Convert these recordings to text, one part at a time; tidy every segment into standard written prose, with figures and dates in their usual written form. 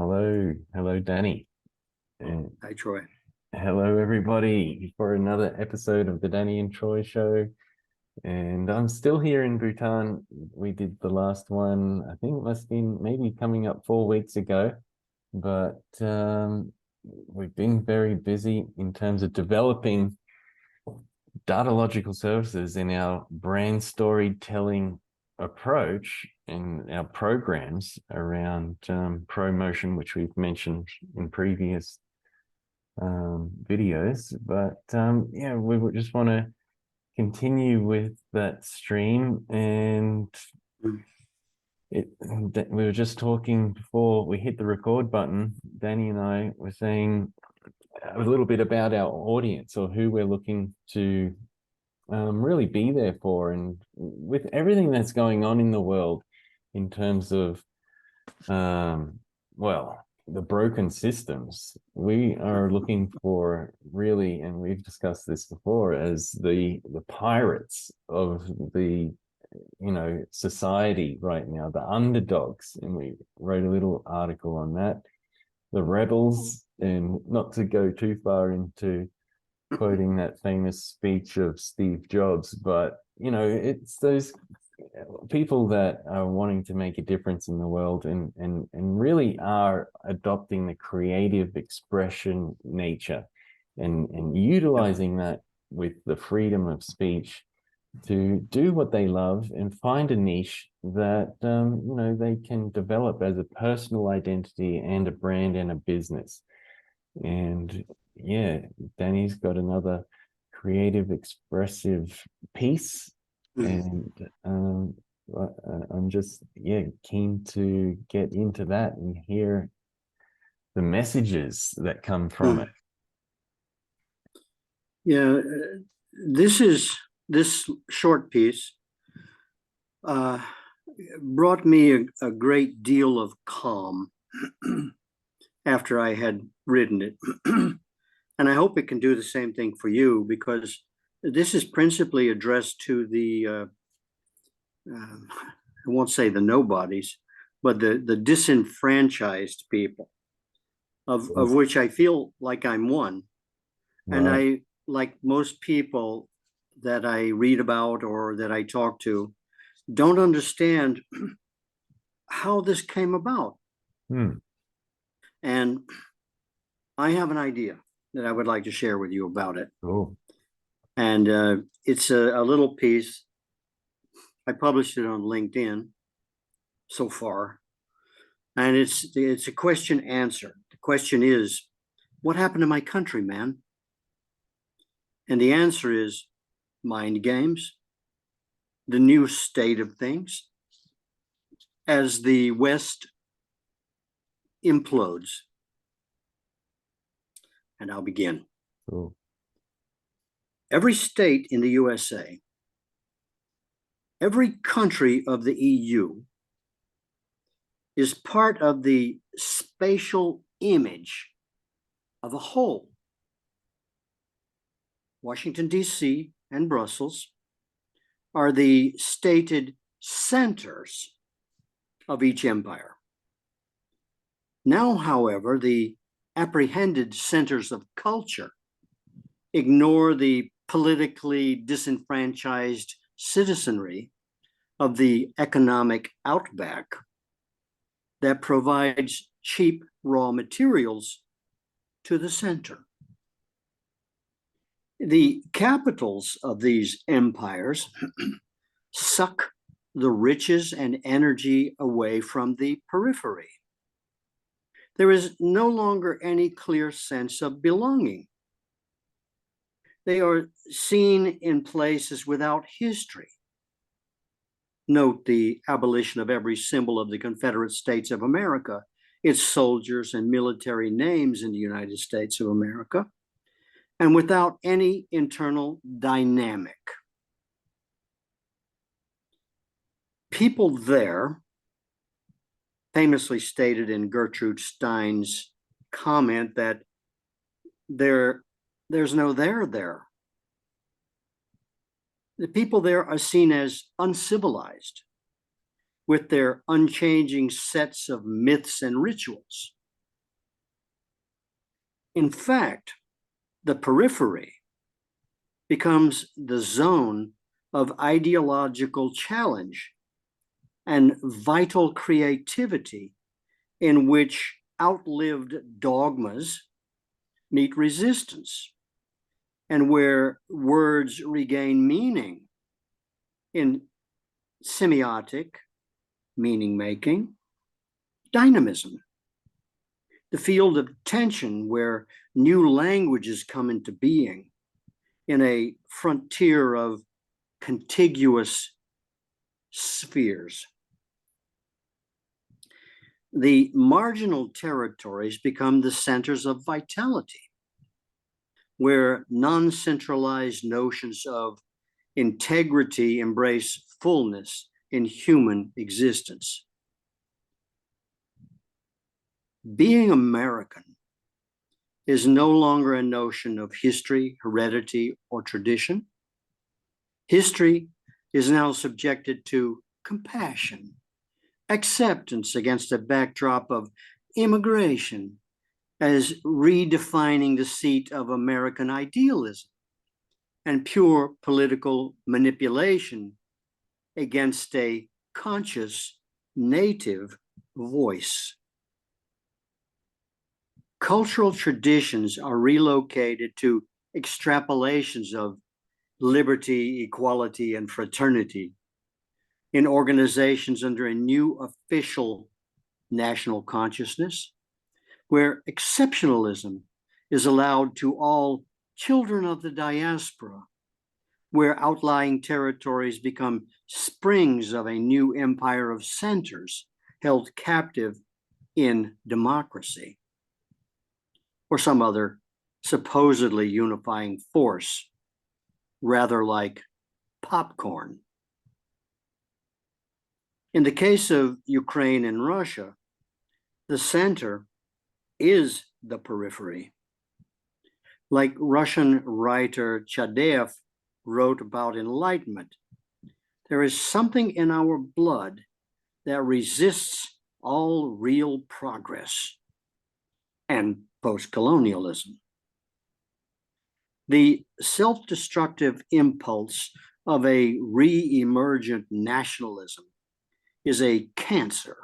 Hello, Danny, and Hi, Troy. hello, everybody, for another episode of the Danny and Troy Show. And I'm still here in Bhutan. We did the last one, I think it must have been maybe coming up 4 weeks ago, but we've been very busy in terms of developing data logical services in our brand storytelling approach and our programs around promotion, which we've mentioned in previous videos. But yeah, we would just want to continue with that stream. And Mm. we were just talking before we hit the record button. Danny and I were saying a little bit about our audience, or who we're looking to really be there for. And with everything that's going on in the world in terms of well, the broken systems, we are looking for, really, and we've discussed this before, as the pirates of the society right now, the underdogs. And we wrote a little article on that, the rebels. And not to go too far into quoting that famous speech of Steve Jobs, but it's those people that are wanting to make a difference in the world, and really are adopting the creative expression nature, and Yep. utilizing that with the freedom of speech to do what they love and find a niche that they can develop as a personal identity and a brand and a business. And yeah, Danny's got another creative, expressive piece, Mm. and I'm just, yeah, keen to get into that and hear the messages that come from it. Mm. Yeah, this short piece uh, brought me a great deal of calm after I had written it. And I hope it can do the same thing for you, because this is principally addressed to I won't say the nobodies, but the disenfranchised people, Mm. of which I feel like I'm one. And Right. I, like most people that I read about or that I talk to, don't understand how this came about. Hmm. And I have an idea that I would like to share with you about it. Cool. And it's a little piece. I published it on LinkedIn so far. And it's a question answer. The question is, what happened to my country, man? And the answer is mind games, the new state of things, as the West implodes. And I'll begin. Cool. Every state in the USA, every country of the EU is part of the spatial image of a whole. Washington, D.C. and Brussels are the stated centers of each empire. Now, however, the apprehended centers of culture ignore the politically disenfranchised citizenry of the economic outback that provides cheap raw materials to the center. The capitals of these empires suck the riches and energy away from the periphery. There is no longer any clear sense of belonging. They are seen in places without history. Note the abolition of every symbol of the Confederate States of America, its soldiers and military names in the United States of America, and without any internal dynamic. People there, famously stated in Gertrude Stein's comment that there's no there. The people there are seen as uncivilized, with their unchanging sets of myths and rituals. In fact, the periphery becomes the zone of ideological challenge and vital creativity in which outlived dogmas meet resistance, and where words regain meaning in semiotic, meaning making, dynamism, the field of tension where new languages come into being in a frontier of contiguous spheres. The marginal territories become the centers of vitality, where non-centralized notions of integrity embrace fullness in human existence. Being American is no longer a notion of history, heredity, or tradition. History is now subjected to compassion, acceptance against a backdrop of immigration as redefining the seat of American idealism, and pure political manipulation against a conscious native voice. Cultural traditions are relocated to extrapolations of liberty, equality, and fraternity in organizations under a new official national consciousness, where exceptionalism is allowed to all children of the diaspora, where outlying territories become springs of a new empire of centers held captive in democracy, or some other supposedly unifying force, rather like popcorn. In the case of Ukraine and Russia, the center is the periphery. Like Russian writer Chadev wrote about enlightenment, there is something in our blood that resists all real progress and post-colonialism. The self-destructive impulse of a re-emergent nationalism is a cancer,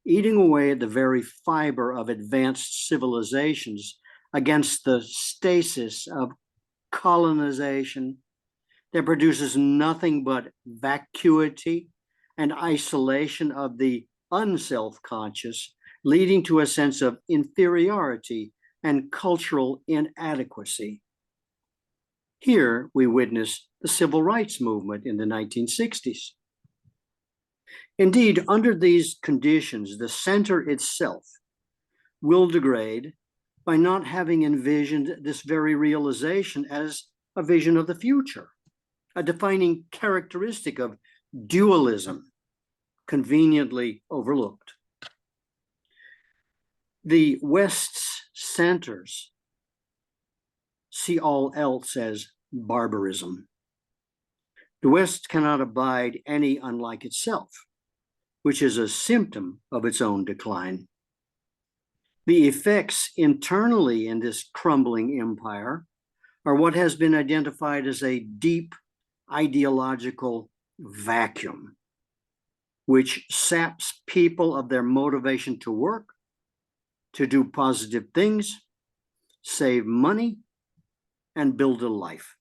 eating away at the very fiber of advanced civilizations against the stasis of colonization that produces nothing but vacuity and isolation of the unself-conscious, leading to a sense of inferiority and cultural inadequacy. Here we witness the civil rights movement in the 1960s. Indeed, under these conditions, the center itself will degrade by not having envisioned this very realization as a vision of the future, a defining characteristic of dualism, conveniently overlooked. The West's centers see all else as barbarism. The West cannot abide any unlike itself, which is a symptom of its own decline. The effects internally in this crumbling empire are what has been identified as a deep ideological vacuum, which saps people of their motivation to work, to do positive things, save money, and build a life.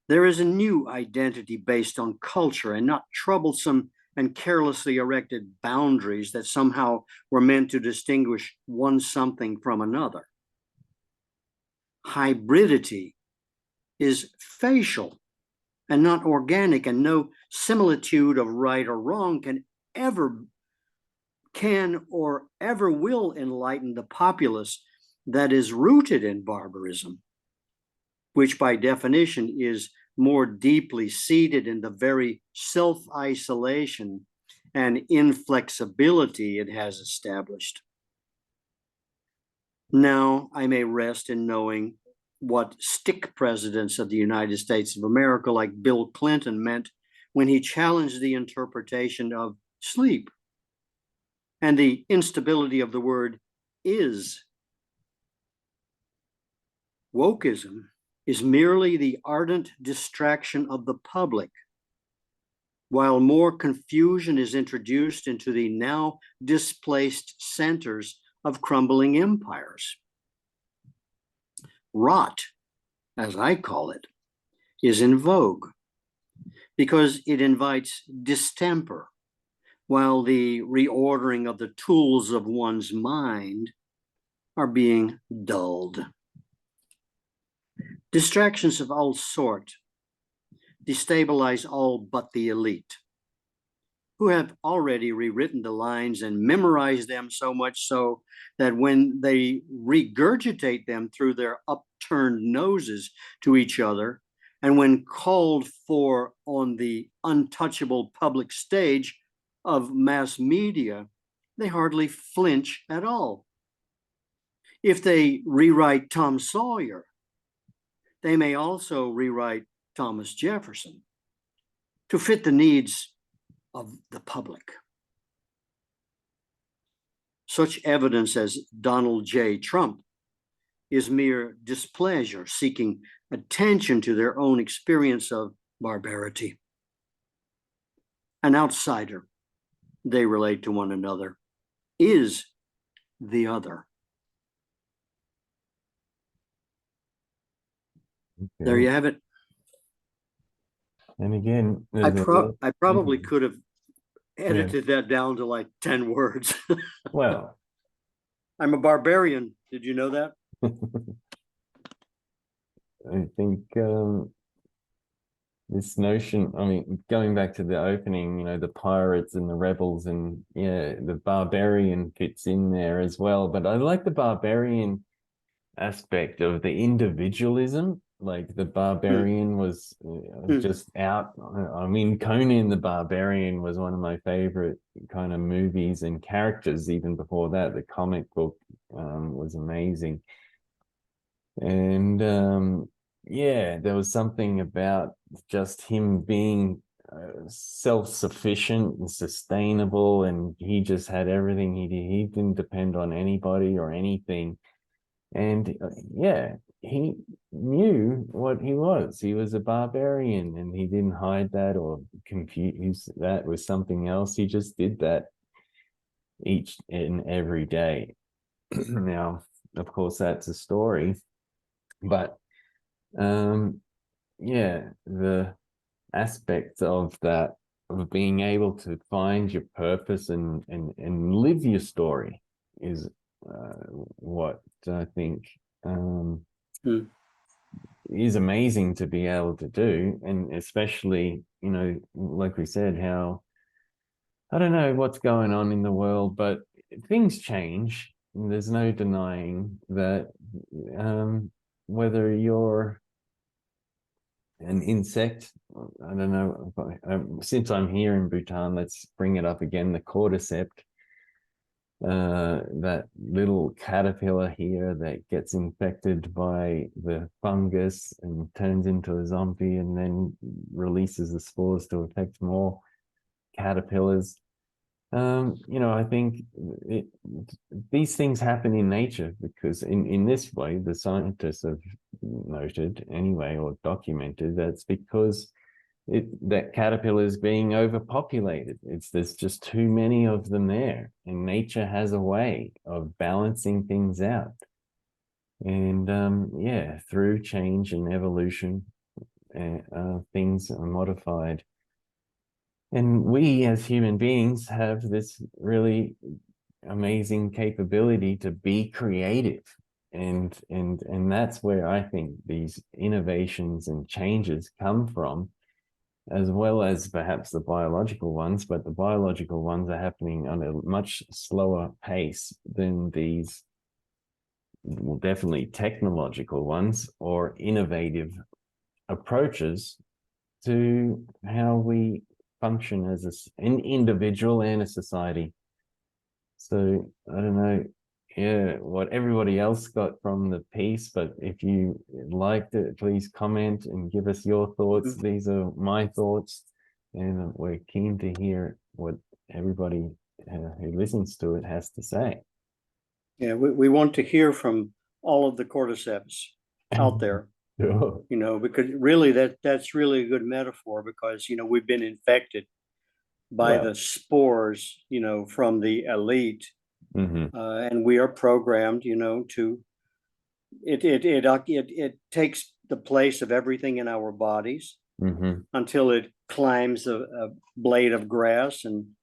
There is a new identity based on culture and not troublesome and carelessly erected boundaries that somehow were meant to distinguish one something from another. Hybridity is facial and not organic, and no similitude of right or wrong can or ever will enlighten the populace that is rooted in barbarism, which by definition is more deeply seated in the very self-isolation and inflexibility it has established. Now I may rest in knowing what stick presidents of the United States of America like Bill Clinton meant when he challenged the interpretation of sleep. and the instability of the word is. Wokeism is merely the ardent distraction of the public, while more confusion is introduced into the now displaced centers of crumbling empires. Rot, as I call it, is in vogue because it invites distemper, while the reordering of the tools of one's mind are being dulled. Distractions of all sort destabilize all but the elite, who have already rewritten the lines and memorized them so much so that when they regurgitate them through their upturned noses to each other, and when called for on the untouchable public stage of mass media, they hardly flinch at all. If they rewrite Tom Sawyer, they may also rewrite Thomas Jefferson to fit the needs of the public. Such evidence as Donald J. Trump is mere displeasure seeking attention to their own experience of barbarity. An outsider, they relate to one another, is the other. There you have it. And again, I there's a lot- probably could have edited that down to like 10 words. well, I'm a barbarian. Did you know that? I think this notion, I mean, going back to the opening, you know, the pirates and the rebels, and yeah, the barbarian fits in there as well. But I like the barbarian aspect of the individualism. Like the barbarian was just out. I mean, Conan the Barbarian was one of my favorite kind of movies and characters. Even before that, the comic book was amazing. And yeah, there was something about just him being self-sufficient and sustainable, and he just had everything he did. He didn't depend on anybody or anything. And yeah, he knew what he was. He was a barbarian, and he didn't hide that or confuse that with something else. He just did that each and every day. Now, of course, that's a story, but yeah, the aspect of that, of being able to find your purpose and live your story is what I think is amazing to be able to do. And especially, you know, like we said, how I don't know what's going on in the world, but things change. There's no denying that. Whether you're an insect, I don't know, since I'm here in Bhutan, let's bring it up again, the cordyceps, that little caterpillar here that gets infected by the fungus and turns into a zombie and then releases the spores to affect more caterpillars. You know, I think these things happen in nature because in this way, the scientists have noted anyway, or documented, that's because that caterpillar is being overpopulated. There's just too many of them there, and nature has a way of balancing things out. And yeah, through change and evolution, things are modified. And we as human beings have this really amazing capability to be creative. And that's where I think these innovations and changes come from, as well as perhaps the biological ones, but the biological ones are happening on a much slower pace than these, well, definitely technological ones or innovative approaches to how we function as an individual and a society. So I don't know, yeah, what everybody else got from the piece, but if you liked it, please comment and give us your thoughts. These are my thoughts, and we're keen to hear what everybody who listens to it has to say. Yeah, we want to hear from all of the cordyceps out there, Sure. because really that's really a good metaphor, because we've been infected by Well, the spores, from the elite, mhm, and we are programmed, to it takes the place of everything in our bodies mhm, until it climbs a blade of grass, and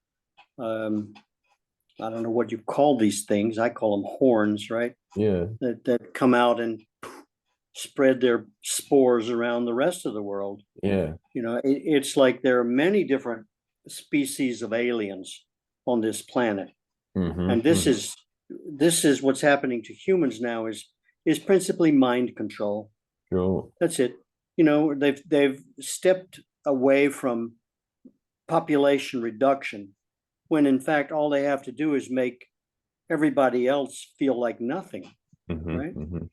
I don't know what you call these things. I call them horns, right? yeah, That come out and spread their spores around the rest of the world. yeah, It's like there are many different species of aliens on this planet, mhm, and this is what's happening to humans now is principally mind control. sure. That's it. They've stepped away from population reduction, when in fact all they have to do is make everybody else feel like nothing, Mhm, right? mhm,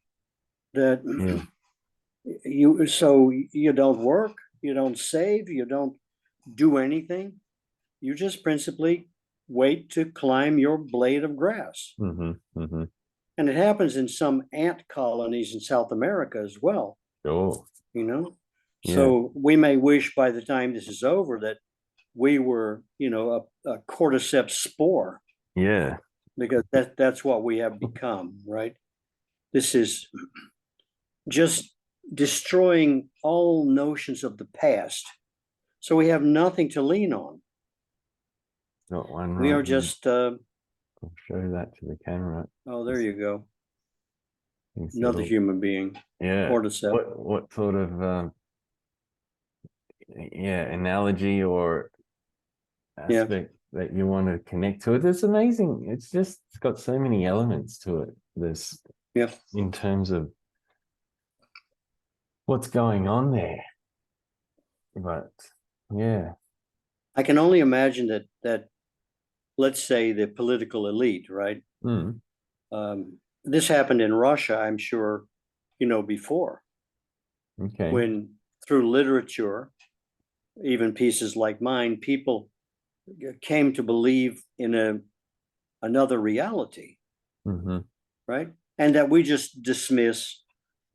That yeah, you don't work, you don't save, you don't do anything. You just principally wait to climb your blade of grass. mhm, mhm, And it happens in some ant colonies in South America as well, sure. you know? Yeah, So we may wish by the time this is over that we were, a cordyceps spore, yeah, because that's what we have become, right? This is just destroying all notions of the past. So we have nothing to lean on. got one We right are here. just, I'll show that to the camera. oh, there you go. Things Another that'll- human being, Yeah. cordyceps. What sort of yeah, analogy or Yeah. aspect that you want to connect to it? It's amazing. It's got so many elements to it. There's Yeah. in terms of what's going on there. But yeah. I can only imagine that let's say the political elite, right? Mm, This happened in Russia, I'm sure, before, okay. when through literature, even pieces like mine, people came to believe in another reality, Mm-hmm. right? And that we just dismiss,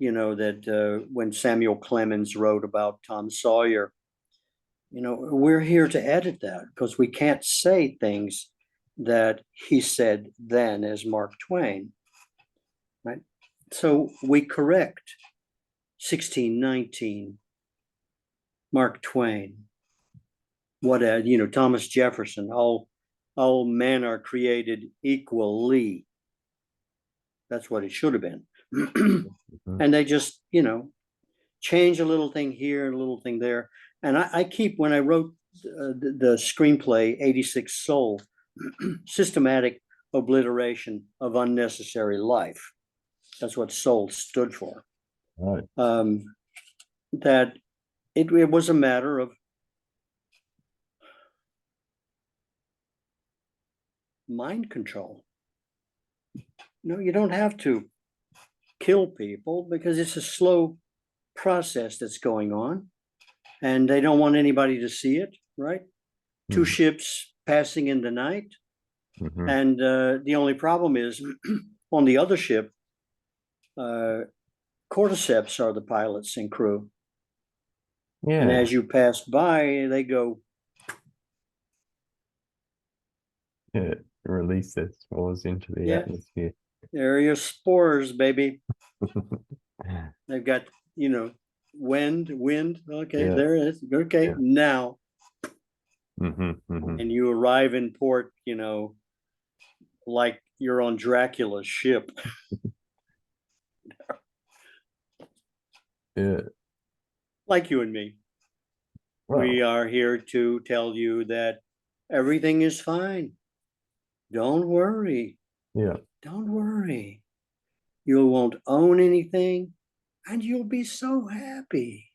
that when Samuel Clemens wrote about Tom Sawyer, we're here to edit that, because we can't say things that he said then as Mark Twain, right? So we correct 1619, Mark Twain, Thomas Jefferson, all men are created equally. That's what it should have been. Mm-hmm. And they just, change a little thing here, a little thing there. And I keep, when I wrote the screenplay, 86 Soul, systematic obliteration of unnecessary life. That's what soul stood for. Right. That it was a matter of mind control. No, you don't have to kill people, because it's a slow process that's going on, and they don't want anybody to see it, right? Two Mm-hmm. ships passing in the night, Mm-hmm. and the only problem is on the other ship, cordyceps are the pilots and crew, and Yeah. as you pass by, they go, Yeah. Release that spores into the yeah, atmosphere. there are your spores, baby. They've got, wind. Okay, Yeah. there it is. Okay, Yeah. now. Mm-hmm. Mm-hmm. And you arrive in port, like you're on Dracula's ship. Yeah. Like you and me. We Well, are here to tell you that everything is fine. Don't worry. yeah. Don't worry. You won't own anything, and you'll be so happy.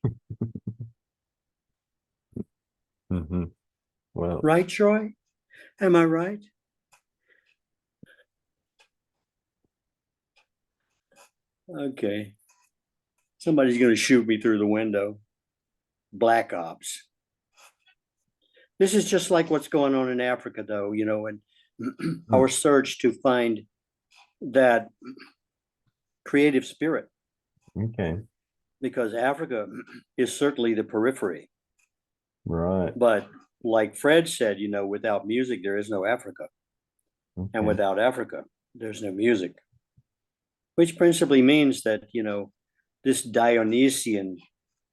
Mm-hmm. Well, Right, Troy? Am I right? Okay. Somebody's going to shoot me through the window. Black ops. This is just like what's going on in Africa, though, and our search to find that creative spirit, Okay. because Africa is certainly the periphery. Right. But like Fred said, without music, there is no Africa. And Okay. without Africa, there's no music, which principally means that, this Dionysian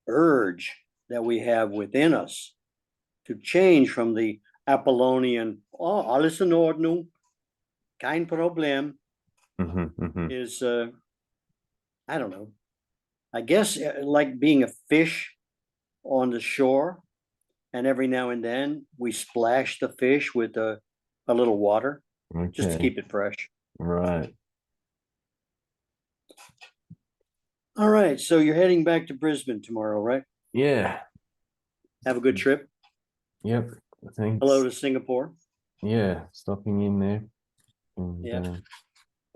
urge that we have within us to change from the Apollonian, oh, alles in Ordnung, kein Problem, is, I don't know, I guess like being a fish on the shore, and every now and then we splash the fish with a little water just to Okay. keep it fresh. Right. All right, so you're heading back to Brisbane tomorrow, right? Yeah. Have a good trip. Yep. Thanks. Hello to Singapore. Yeah. Stopping in there. And, Yeah.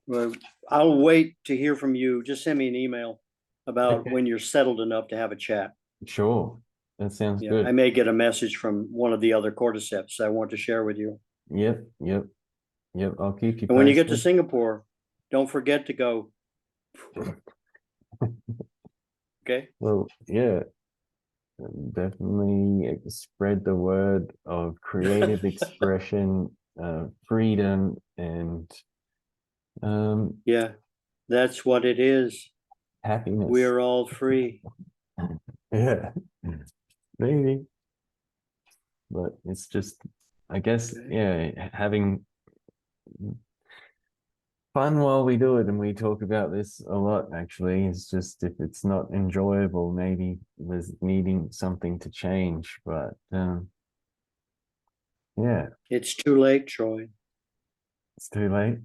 Well, I'll wait to hear from you. Just send me an email about Okay. when you're settled enough to have a chat. Sure. That sounds Yeah, good. I may get a message from one of the other cordyceps I want to share with you. Yep. Yep. Yep. I'll keep you And when you get to posted. Singapore, don't forget to go. Okay. Well, yeah. Definitely spread the word of creative expression, freedom, and Yeah, that's what it is. happiness. We're all free. Yeah, maybe. But it's just, I guess, Okay. yeah, having fun while we do it, and we talk about this a lot actually. It's just if it's not enjoyable, maybe there's needing something to change. But yeah, It's too late, Troy. it's too late.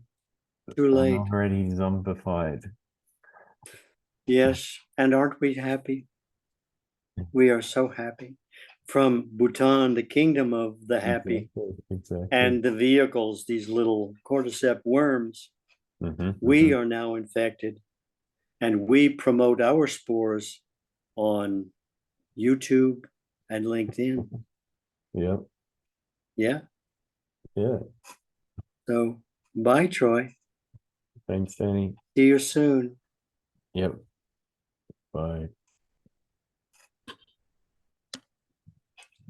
Too I'm late. already zombified. Yes. And aren't we happy? We are so happy. From Bhutan, the kingdom of the happy, Exactly. and the vehicles, these little cordyceps worms, Mhm, we mhm. are now infected, and we promote our spores on YouTube and LinkedIn. Yep. Yeah. Yeah. So bye, Troy. Thanks, Danny. See you soon. Yep. Bye.